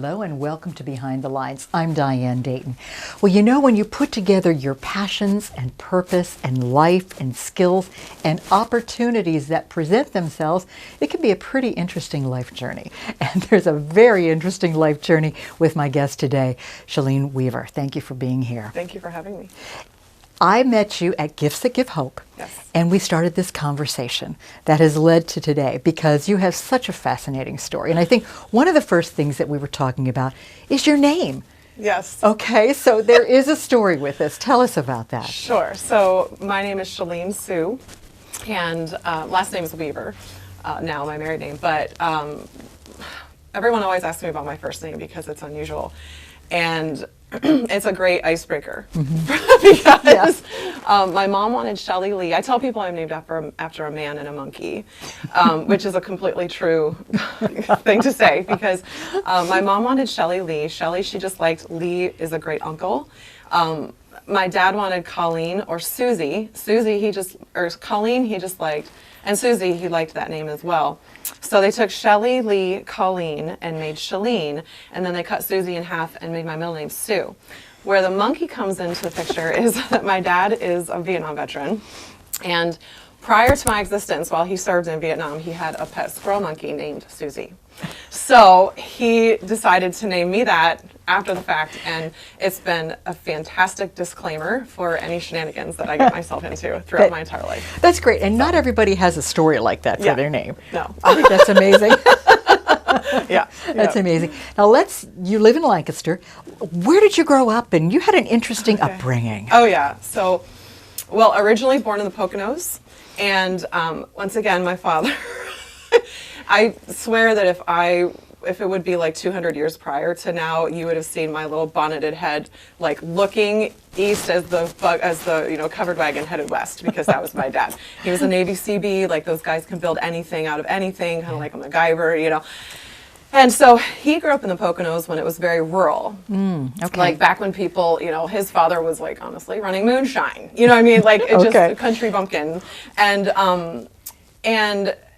Hello and welcome to Behind the Lines. I'm Diane Dayton. Well, you know, when you put together your passions and purpose and life and skills and opportunities that present themselves, it can be a pretty interesting life journey. And there's a very interesting life journey with my guest today, Shelleen Weaver. Thank you for being here. Thank you for having me. I met you at Gifts That Give Hope, Yes. and we started this conversation that has led to today because you have such a fascinating story. And I think one of the first things that we were talking about is your name. Yes. Okay, so there is a story with this. Tell us about that. Sure. So my name is Shelleen Sue, and last name is Weaver, now my married name. But everyone always asks me about my first name because it's unusual. And it's a great icebreaker because my mom wanted Shelly Lee. I tell people I'm named after a man and a monkey, which is a completely true thing to say because my mom wanted Shelly Lee. Shelly, she just liked Lee is a great uncle. My dad wanted Colleen or Susie. Colleen, he just liked, and Susie, he liked that name as well. So they took Shelly, Lee, Colleen, and made Shelleen, and then they cut Susie in half and made my middle name Sue. Where the monkey comes into the picture is that my dad is a Vietnam veteran, and prior to my existence, while he served in Vietnam, he had a pet squirrel monkey named Susie. So he decided to name me that after the fact, and it's been a fantastic disclaimer for any shenanigans that I get myself into throughout my entire life. That's great, and not everybody has a story like that for their name. No. I think that's amazing. Yeah. That's amazing. Now you live in Lancaster. Where did you grow up? And you had an interesting upbringing. Oh yeah. So, well, originally born in the Poconos, and once again, my father, I swear that if it would be like 200 years prior to now, you would have seen my little bonneted head like looking east as the covered wagon headed west, because that was my dad. He was a Navy CB, like those guys can build anything out of anything, kind of like a MacGyver, you know. And so he grew up in the Poconos when it was very rural. Okay. Like back when people, you know, his father was like honestly running moonshine. You know what I mean? Like just a country bumpkin. And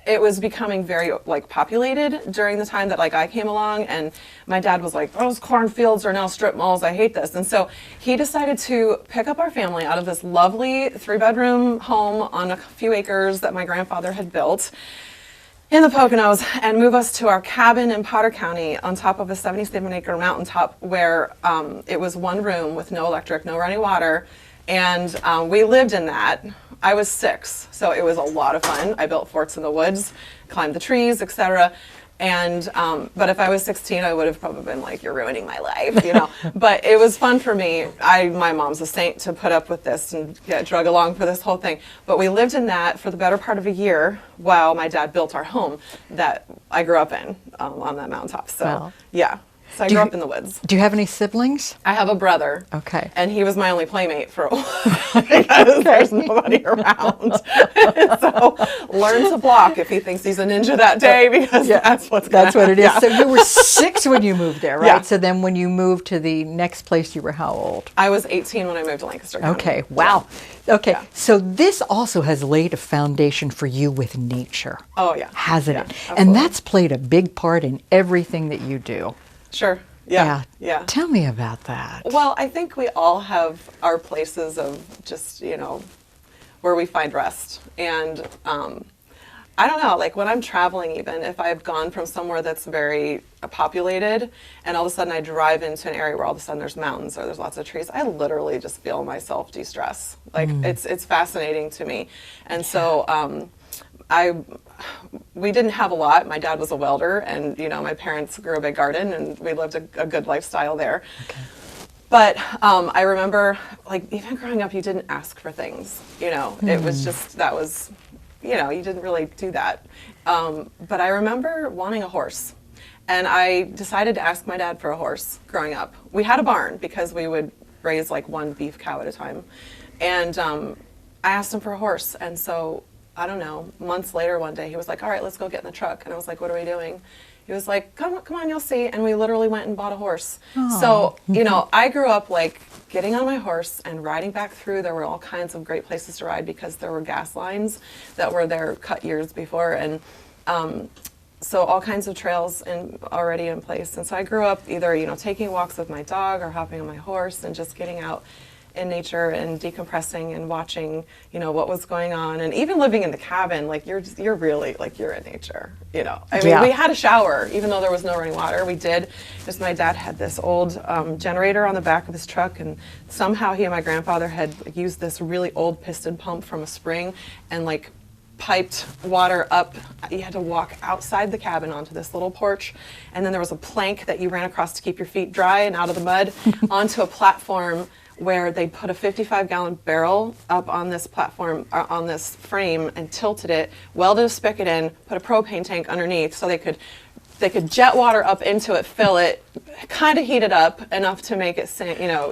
it was becoming very like populated during the time that like I came along, and my dad was like, those cornfields are now strip malls, I hate this. And so he decided to pick up our family out of this lovely 3-bedroom home on a few acres that my grandfather had built in the Poconos and move us to our cabin in Potter County on top of a 77-acre mountaintop where it was one room with no electric, no running water. And we lived in that. I was 6, so it was a lot of fun. I built forts in the woods, climbed the trees, etc. And but if I was 16, I would have probably been like, "You're ruining my life," you know. But it was fun for me. My mom's a saint to put up with this and get drug along for this whole thing. But we lived in that for the better part of a year while my dad built our home that I grew up in on that mountaintop. So yeah. So I grew up in the woods. Do you have any siblings? I have a brother. Okay. And he was my only playmate for a while because there's nobody around. So learn to block if he thinks he's a ninja that day, because that's what it is. Yeah. So you were 6 when you moved there, right? Yeah. So then when you moved to the next place, you were how old? I was 18 when I moved to Lancaster County. Okay. Wow. Okay. Yeah. So this also has laid a foundation for you with nature. Oh, yeah. Hasn't it? Absolutely. And that's played a big part in everything that you do. Sure. Yeah. Tell me about that. Well, I think we all have our places of just, you know, where we find rest. And I don't know, like when I'm traveling, even if I've gone from somewhere that's very populated and all of a sudden I drive into an area where all of a sudden there's mountains or there's lots of trees, I literally just feel myself de-stress. Like it's fascinating to me. And so we didn't have a lot. My dad was a welder, and you know, my parents grew a big garden, and we lived a good lifestyle there. Okay. But I remember, like, even growing up, you didn't ask for things. You know, it was just you know, you didn't really do that. But I remember wanting a horse, and I decided to ask my dad for a horse growing up. We had a barn because we would raise like one beef cow at a time, and I asked him for a horse, and so. I don't know, months later one day, he was like, all right, let's go get in the truck. And I was like, what are we doing? He was like, come on, you'll see. And we literally went and bought a horse. Aww. So, you know, I grew up like getting on my horse and riding back through. There were all kinds of great places to ride because there were gas lines that were there cut years before. And so all kinds of trails already in place. And so I grew up either, taking walks with my dog or hopping on my horse and just getting out in nature and decompressing and watching, what was going on. And even living in the cabin, like you're really like you're in nature, I mean, we had a shower, even though there was no running water. We did, because my dad had this old generator on the back of his truck, and somehow he and my grandfather had used this really old piston pump from a spring and like piped water up. You had to walk outside the cabin onto this little porch, and then there was a plank that you ran across to keep your feet dry and out of the mud onto a platform where they put a 55-gallon barrel up on this platform, on this frame, and tilted it, welded a spigot in, put a propane tank underneath so they could jet water up into it, fill it, kind of heat it up enough to make it,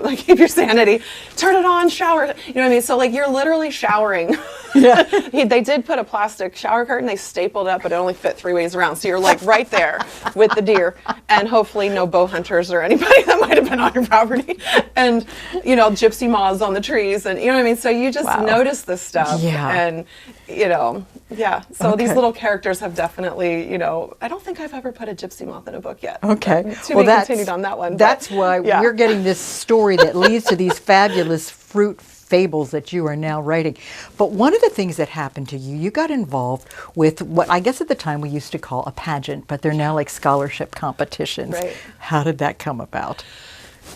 like keep your sanity, turn it on, shower, you know what I mean? So like you're literally showering. Yeah. They did put a plastic shower curtain, they stapled it up, but it only fit 3 ways around. So you're like right there with the deer, and hopefully no bow hunters or anybody that might have been on your property, and gypsy moths on the trees, and you know what I mean? So you just notice this stuff. Yeah. And so these little characters have definitely, I don't think I've ever put a gypsy moth in a book yet. Okay. Well, that's continued on that one. That's why we're getting this story that leads to these fabulous fruit fables that you are now writing. But one of the things that happened to you, you got involved with what I guess at the time we used to call a pageant, but they're now like scholarship competitions. Right. How did that come about?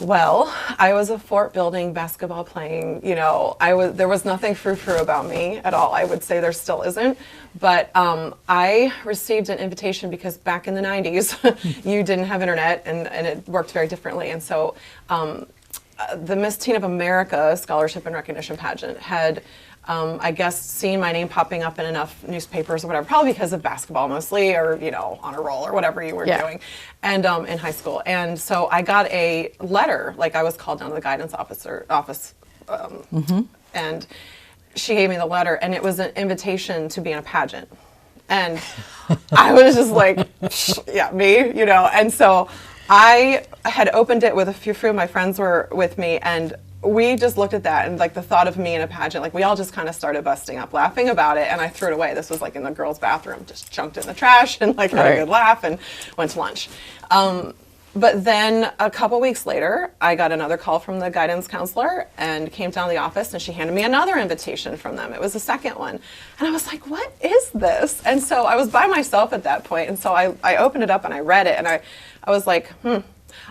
Well, I was a fort building, basketball playing, there was nothing frou-frou about me at all. I would say there still isn't. But I received an invitation because back in the 90s, you didn't have internet and it worked very differently. And so the Miss Teen of America Scholarship and Recognition Pageant had, I guess, seen my name popping up in enough newspapers or whatever, probably because of basketball mostly, or, on a roll or whatever you were doing, and in high school. And so I got a letter, like I was called down to the guidance office, and she gave me the letter, and it was an invitation to be in a pageant. And I was just like, yeah, me, and so I had opened it with a few of my friends were with me, and we just looked at that, and like the thought of me in a pageant, like we all just kind of started busting up laughing about it, and I threw it away. This was like in the girls' bathroom, just chunked it in the trash and like had a good laugh and went to lunch. But then a couple weeks later, I got another call from the guidance counselor and came down to the office, and she handed me another invitation from them. It was the second one. And I was like, what is this? And so I was by myself at that point, and so I opened it up and I read it, and I was like,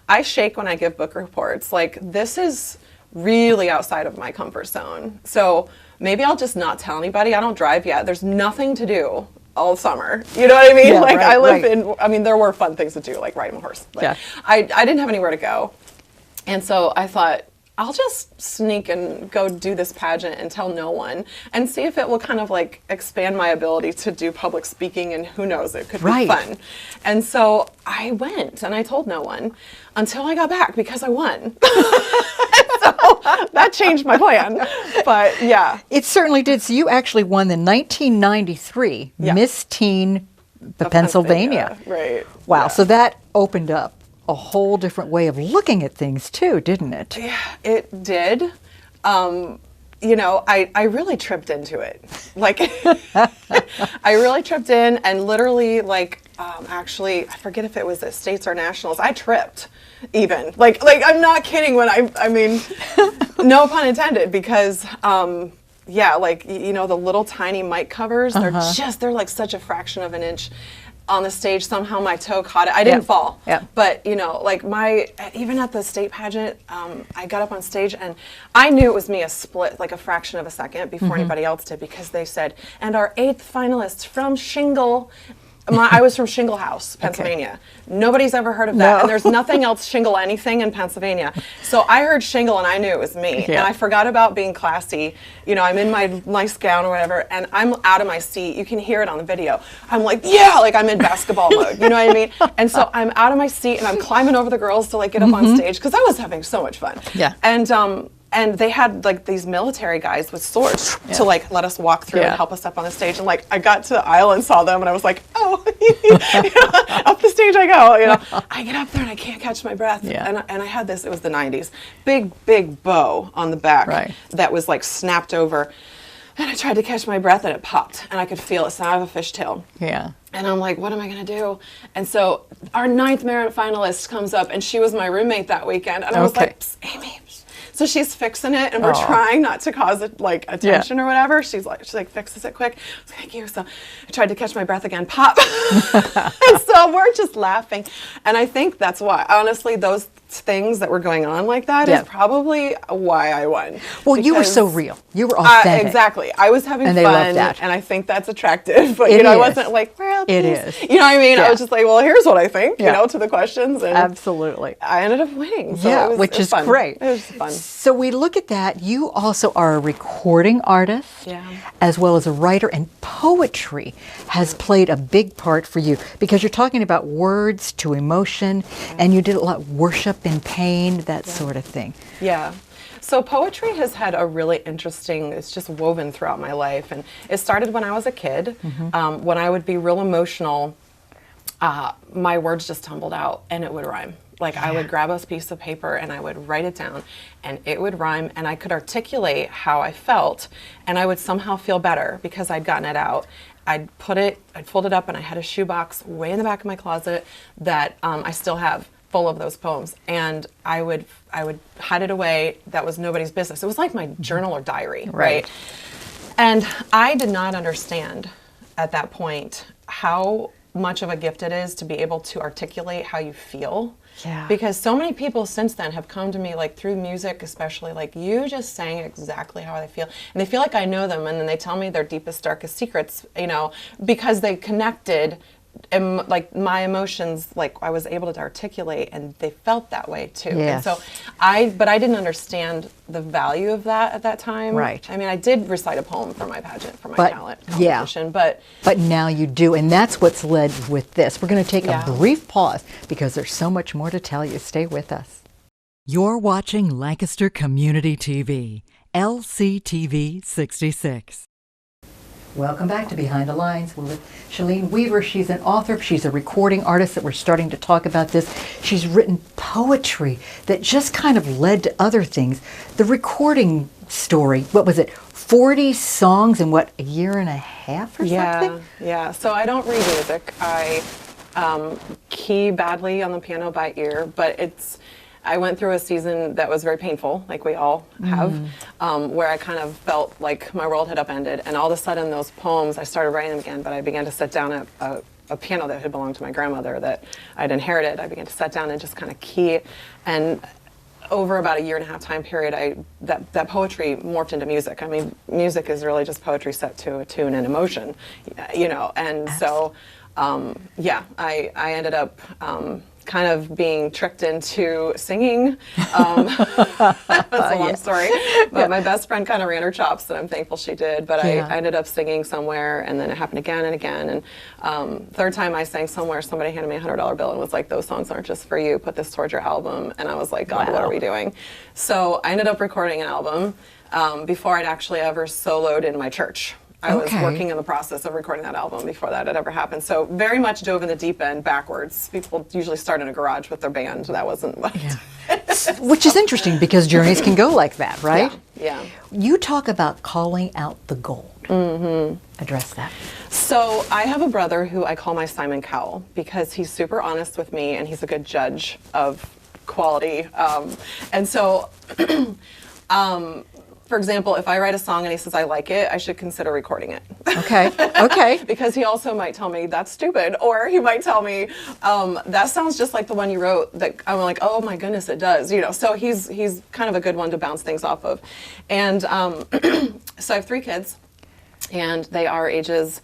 I shake when I give book reports. Like, this is really outside of my comfort zone. So maybe I'll just not tell anybody. I don't drive yet. There's nothing to do all summer. You know what I mean? Yeah, I mean, there were fun things to do, like riding a horse. But I didn't have anywhere to go. And so I thought, I'll just sneak and go do this pageant and tell no one and see if it will kind of like expand my ability to do public speaking, and who knows, it could be fun. And so I went and I told no one until I got back because I won. So that changed my plan. But yeah. It certainly did. So you actually won the 1993 Miss Teen Pennsylvania. Right. Wow. Yeah. So that opened up a whole different way of looking at things too, didn't it? Yeah, it did. I really tripped into it. Like, I really tripped in, and literally, like, actually, I forget if it was at states or nationals, I tripped even. Like I'm not kidding when I mean, no pun intended, because, the little tiny mic covers, they're like such a fraction of an inch on the stage. Somehow my toe caught it. I didn't fall. Yeah. But, even at the state pageant, I got up on stage and I knew it was me a split, like a fraction of a second before anybody else did, because they said, and our 8th finalist from Shingle. I was from Shingle House, Pennsylvania. Okay. Nobody's ever heard of that. No. And there's nothing else Shingle anything in Pennsylvania. So I heard Shingle and I knew it was me. Yeah. And I forgot about being classy. I'm in my nice gown or whatever, and I'm out of my seat. You can hear it on the video. I'm like, like I'm in basketball mode. You know what I mean? And so I'm out of my seat and I'm climbing over the girls to like get up on stage, because I was having so much fun. Yeah. And they had like these military guys with swords to like let us walk through and help us up on the stage. And like I got to the aisle and saw them, and I was like, oh, up the stage I go. I get up there and I can't catch my breath. Yeah. And I had this. It was the 90s, big bow on the back that was like snapped over And I tried to catch my breath and it popped and I could feel it sound of a fishtail. Yeah. And I'm like, what am I going to do? And so our 9th merit finalist comes up and she was my roommate that weekend. And I was like, Psst, Amy. So she's fixing it and we're trying not to cause it like attention or whatever. She's like fixes it quick. I was like, thank you. So I tried to catch my breath again, pop. And so we're just laughing. And I think that's why, honestly, those things that were going on like that is probably why I won. Well, you were so real. You were authentic. Exactly. I was having and fun. They loved that. And I think that's attractive. But, you know, I wasn't like, where else? It is. You know what I mean? Yeah. I was just like, well, here's what I think, you know, to the questions. And absolutely. I ended up winning. So which is fun. great. It was fun. So we look at that. You also are a recording artist, as well as a writer, and poetry has played a big part for you because you're talking about words to emotion, and you did a lot of worship in pain, that sort of thing. Yeah. So poetry has had a really interesting, it's just woven throughout my life. And it started when I was a kid, when I would be real emotional, my words just tumbled out and it would rhyme. Like I would grab a piece of paper and I would write it down and it would rhyme and I could articulate how I felt and I would somehow feel better because I'd gotten it out. I'd fold it up and I had a shoebox way in the back of my closet that I still have full of those poems. And I would hide it away. That was nobody's business. It was like my journal or diary, right? And I did not understand at that point how much of a gift it is to be able to articulate how you feel. Yeah. Because so many people since then have come to me, like through music especially, like you just sang exactly how they feel. And they feel like I know them and then they tell me their deepest, darkest secrets, you know, because they connected like my emotions, like I was able to articulate and they felt that way too. Yes. And so but I didn't understand the value of that at that time. Right. I mean, I did recite a poem for my pageant, for my talent competition, but now you do, and that's what's led with this. We're going to take a brief pause because there's so much more to tell you. Stay with us. You're watching Lancaster Community TV, LCTV 66. Welcome back to Behind the Lines. We're with Shelleen Weaver. She's an author. She's a recording artist that we're starting to talk about this. She's written poetry that just kind of led to other things. The recording story, what was it, 40 songs in what, a year and a half or something? Yeah. So I don't read music. I key badly on the piano by ear, but I went through a season that was very painful, like we all have, where I kind of felt like my world had upended. And all of a sudden, those poems, I started writing them again, but I began to sit down at a piano that had belonged to my grandmother that I'd inherited. I began to sit down and just kind of key. And over about a year and a half time period, that poetry morphed into music. I mean, music is really just poetry set to a tune and emotion, you know. And so, I ended up kind of being tricked into singing. That's a long story. But my best friend kind of ran her chops, and I'm thankful she did. But I ended up singing somewhere, and then it happened again and again. And third time I sang somewhere, somebody handed me a $100 bill and was like, those songs aren't just for you. Put this towards your album. And I was like, God, what are we doing? So I ended up recording an album before I'd actually ever soloed in my church. I was working in the process of recording that album before that had ever happened. So very much dove in the deep end backwards. People usually start in a garage with their band. That wasn't what Which is interesting because journeys can go like that, right? Yeah. You talk about calling out the gold. Address that. So I have a brother who I call my Simon Cowell because he's super honest with me and he's a good judge of quality. And so for example, if I write a song and he says I like it, I should consider recording it. Okay. Because he also might tell me that's stupid, or he might tell me that sounds just like the one you wrote. That I'm like, oh my goodness, it does. You know, so he's kind of a good one to bounce things off of. And so I have 3 kids, and they are ages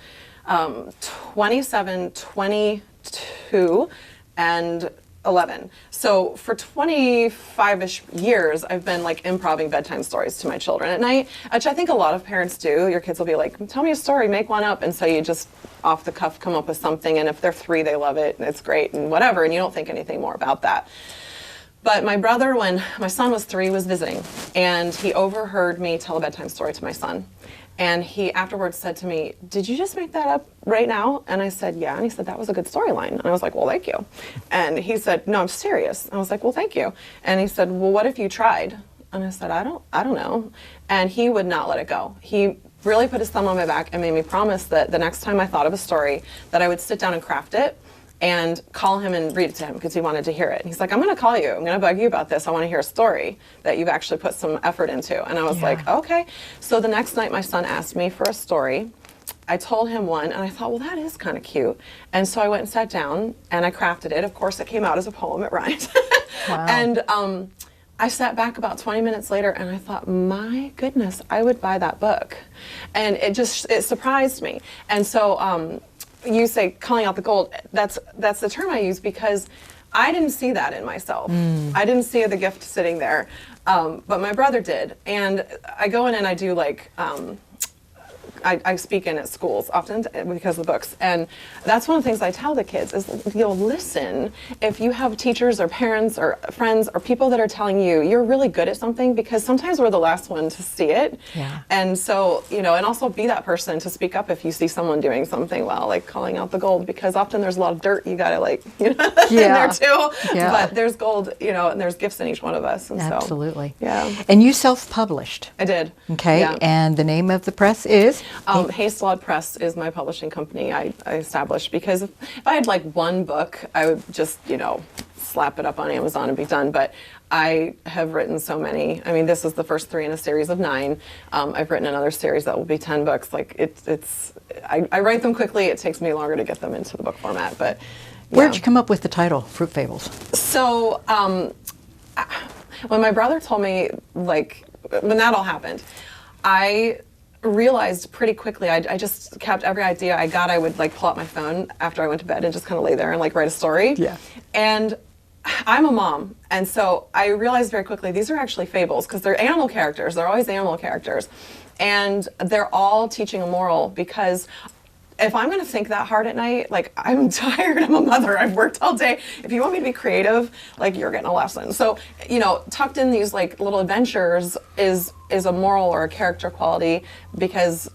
27, 22, and 11. So for 25-ish years, I've been like improvising bedtime stories to my children at night, which I think a lot of parents do. Your kids will be like, tell me a story, make one up. And so you just off the cuff come up with something. And if they're 3, they love it and it's great and whatever. And you don't think anything more about that. But my brother, when my son was 3, was visiting, and he overheard me tell a bedtime story to my son. And he afterwards said to me, did you just make that up right now? And I said, yeah. And he said, that was a good storyline. And I was like, well, thank you. And he said, no, I'm serious. I was like, well, thank you. And he said, well, what if you tried? And I said, I don't know. And he would not let it go. He really put his thumb on my back and made me promise that the next time I thought of a story, that I would sit down and craft it and call him and read it to him because he wanted to hear it. And he's like, I'm going to call you. I'm going to bug you about this. I want to hear a story that you've actually put some effort into. And I was like, okay. So the next night my son asked me for a story. I told him one, and I thought, well, that is kind of cute. And so I went and sat down, and I crafted it. Of course, it came out as a poem. It rhymed. Wow. And I sat back about 20 minutes later, and I thought, my goodness, I would buy that book. And it surprised me. And so you say calling out the gold. That's the term I use because I didn't see that in myself. I didn't see the gift sitting there, but my brother did. And I go in and I do like, I speak in at schools often because of the books, and that's one of the things I tell the kids is, listen, if you have teachers or parents or friends or people that are telling you you're really good at something, because sometimes we're the last one to see it. Yeah. And so, and also be that person to speak up if you see someone doing something well, like calling out the gold, because often there's a lot of dirt you gotta in there too. Yeah. But there's gold, and there's gifts in each one of us. And Absolutely. So, yeah. And you self-published. I did. Okay. Yeah. And the name of the press is? Hayslod Press is my publishing company I established, because if I had like one book, I would just, slap it up on Amazon and be done. But I have written so many. I mean, this is the first 3 in a series of 9. I've written another series that will be 10 books. Like I write them quickly. It takes me longer to get them into the book format. But Where'd you come up with the title, Fruit Fables? So when my brother told me, like, when that all happened, I realized pretty quickly, I just kept every idea I got. I would like pull out my phone after I went to bed and just kind of lay there and like write a story. Yeah. And I'm a mom, and so I realized very quickly these are actually fables, because they're animal characters. They're always animal characters, and they're all teaching a moral, because if I'm going to think that hard at night, like, I'm tired, I'm a mother, I've worked all day. If you want me to be creative, like, you're getting a lesson. So, tucked in these like little adventures is a moral or a character quality, because,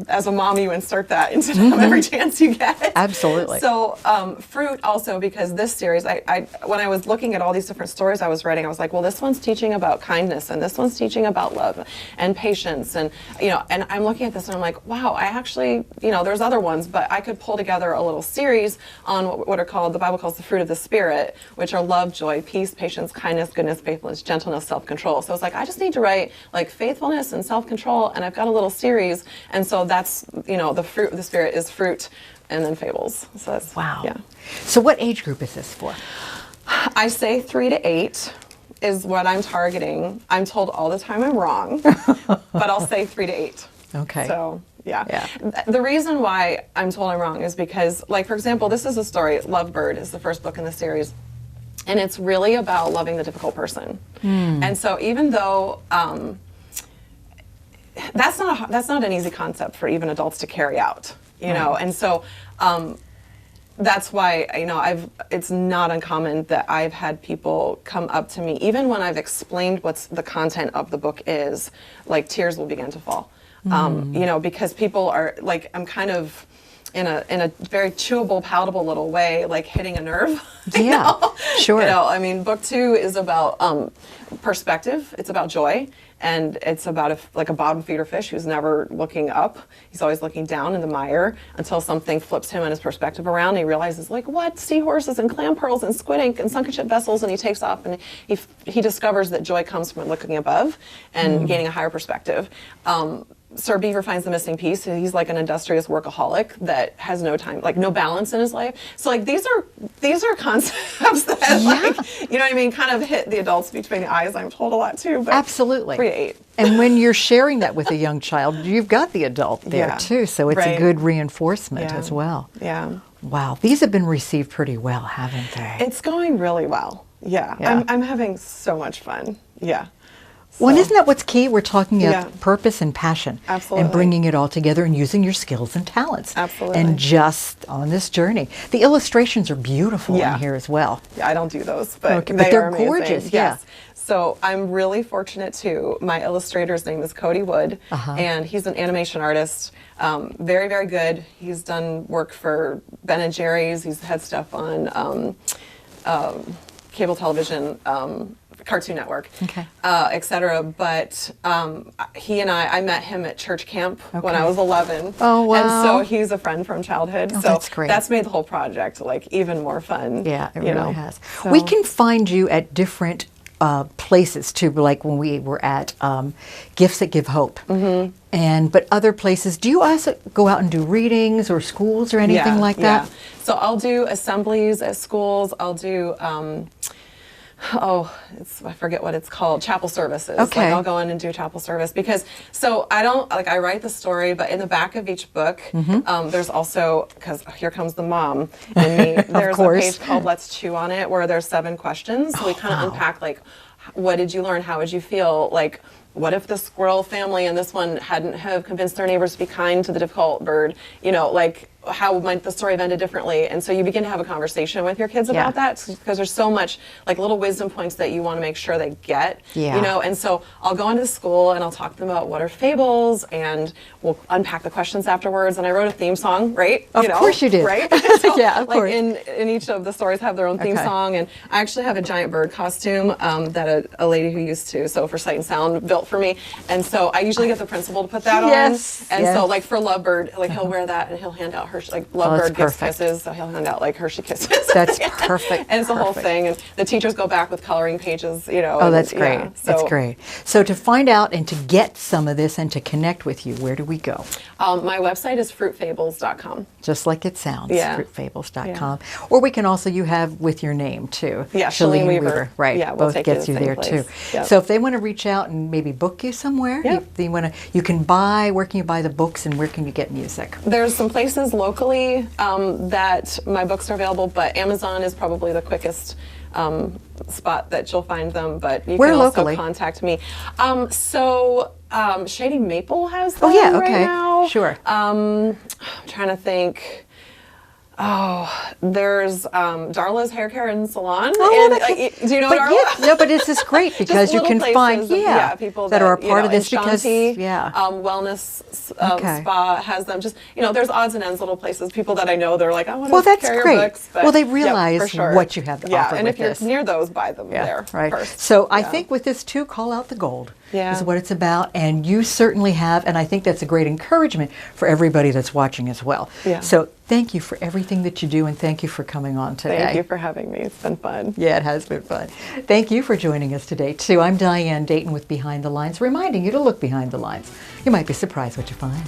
as a mom, you insert that into them every chance you get. Absolutely. So fruit also, because this series, I when I was looking at all these different stories I was writing, I was like, well, this one's teaching about kindness, and this one's teaching about love and patience, and and I'm looking at this and I'm like, wow, I actually, there's other ones, but I could pull together a little series on what are called, the Bible calls the fruit of the Spirit, which are love, joy, peace, patience, kindness, goodness, faithfulness, gentleness, self-control. So it's like, I just need to write like faithfulness and self-control, and I've got a little series, and so that's, the fruit of the Spirit is fruit, and then fables. So that's, Wow. Yeah. So what age group is this for? I say 3 to 8 is what I'm targeting. I'm told all the time I'm wrong, but I'll say 3 to 8. Okay. So, yeah. Yeah. The reason why I'm told I'm wrong is because, like, for example, this is a story, Lovebird is the first book in the series, and it's really about loving the difficult person. And so even though that's not an easy concept for even adults to carry out, and so that's why it's not uncommon that I've had people come up to me, even when I've explained what's the content of the book is, like tears will begin to fall, because people are like, I'm kind of in a very chewable, palatable little way, like hitting a nerve. Yeah, sure. I mean, book 2 is about perspective. It's about joy, and it's about a bottom feeder fish who's never looking up. He's always looking down in the mire until something flips him and his perspective around. And he realizes, like, what? Seahorses and clam pearls and squid ink and sunken ship vessels, and he takes off, and he discovers that joy comes from looking above and gaining a higher perspective. Sir Beaver finds the missing piece. He's like an industrious workaholic that has no time, like no balance in his life. So like these are concepts that like, what I mean, kind of hit the adults between the eyes. I'm told a lot too. But Absolutely. 3 to 8. And when you're sharing that with a young child, you've got the adult there too. So it's a good reinforcement as well. Yeah. Wow. These have been received pretty well, haven't they? It's going really well. Yeah. I'm having so much fun. Yeah. Well, and isn't that what's key? We're talking about purpose and passion. Absolutely. And bringing it all together and using your skills and talents. Absolutely. And just on this journey. The illustrations are beautiful in here as well. Yeah, I don't do those, but they're are amazing. gorgeous. Yes. So I'm really fortunate too. My illustrator's name is Cody Wood, and he's an animation artist. Very, very good. He's done work for Ben and Jerry's. He's had stuff on cable television, Cartoon Network, Okay. etc. But he and I met him at church camp when I was 11. Oh, wow. And so he's a friend from childhood. Oh, so that's great. that's made the whole project like even more fun. Yeah, it you really know. has. So- We can find you at different places too, like when we were at Gifts That Give Hope. But other places, do you also go out and do readings or schools or anything like that? Yeah. So I'll do assemblies at schools. I'll do, I forget what it's called, chapel services. Okay. Like I'll go in and do chapel service because, so I don't, like I write the story, but in the back of each book, there's also, because here comes the mom in me, there's a course. page called Let's Chew on It where there's 7 questions. So we kind of unpack like, what did you learn? How would you feel? Like, what if the squirrel family and this one hadn't have convinced their neighbors to be kind to the difficult bird? You know, like how might the story have ended differently? And so you begin to have a conversation with your kids about that because there's so much like little wisdom points that you want to make sure they get, you know? And so I'll go into the school and I'll talk to them about what are fables and we'll unpack the questions afterwards. And I wrote a theme song, right? Of course you did. Right? So, Yeah, of like course. in each of the stories have their own theme song. And I actually have a giant bird costume that a lady who used to sew for Sight and Sound built for me. And so I usually get the principal to put that on. And so like for Lovebird, like he'll wear that and he'll hand out Hershey, like Lovebird gives kisses, so he'll hand out like Hershey kisses. That's perfect. And it's a whole thing. And the teachers go back with coloring pages, you know. Oh, that's great. Yeah, That's great. So to find out and to get some of this and to connect with you, where do we go? My website is fruitfables.com. Just like it sounds, fruitfables.com. Yeah. Or we can also, you have with your name too. Yeah, Shelleen Weaver. Right, Yeah, we'll both take you gets to you the there same too. place. Yep. So if they want to reach out and maybe book you somewhere, Yep. you can buy, where can you buy the books and where can you get music? There's some places locally that my books are available, but Amazon is probably the quickest spot that you'll find them, but you Where can locally? also contact me. Shady Maple has them Oh yeah, right okay, now. sure. I'm trying to think. Oh, there's Darla's Hair Care and Salon. Oh, and, do you know but Darla? no, but this is great because you little can places find of, people that are a you part know, of this and because Shanti, Okay. Wellness Spa has them. Just there's odds and ends little places. People that I know, they're like, I want Well, to that's carry great. your books. But, Well, they yep, realize for sure. what you have to offer and with if you're this. near those, buy them there right. first. So I Yeah. think with this too, call out the gold. Yeah. Is what it's about, and you certainly have, and I think that's a great encouragement for everybody that's watching as well. Yeah. So thank you for everything that you do, and thank you for coming on today. Thank you for having me. It's been fun. Yeah, it has been fun. Thank you for joining us today, too. I'm Diane Dayton with Behind the Lines, reminding you to look behind the lines. You might be surprised what you find.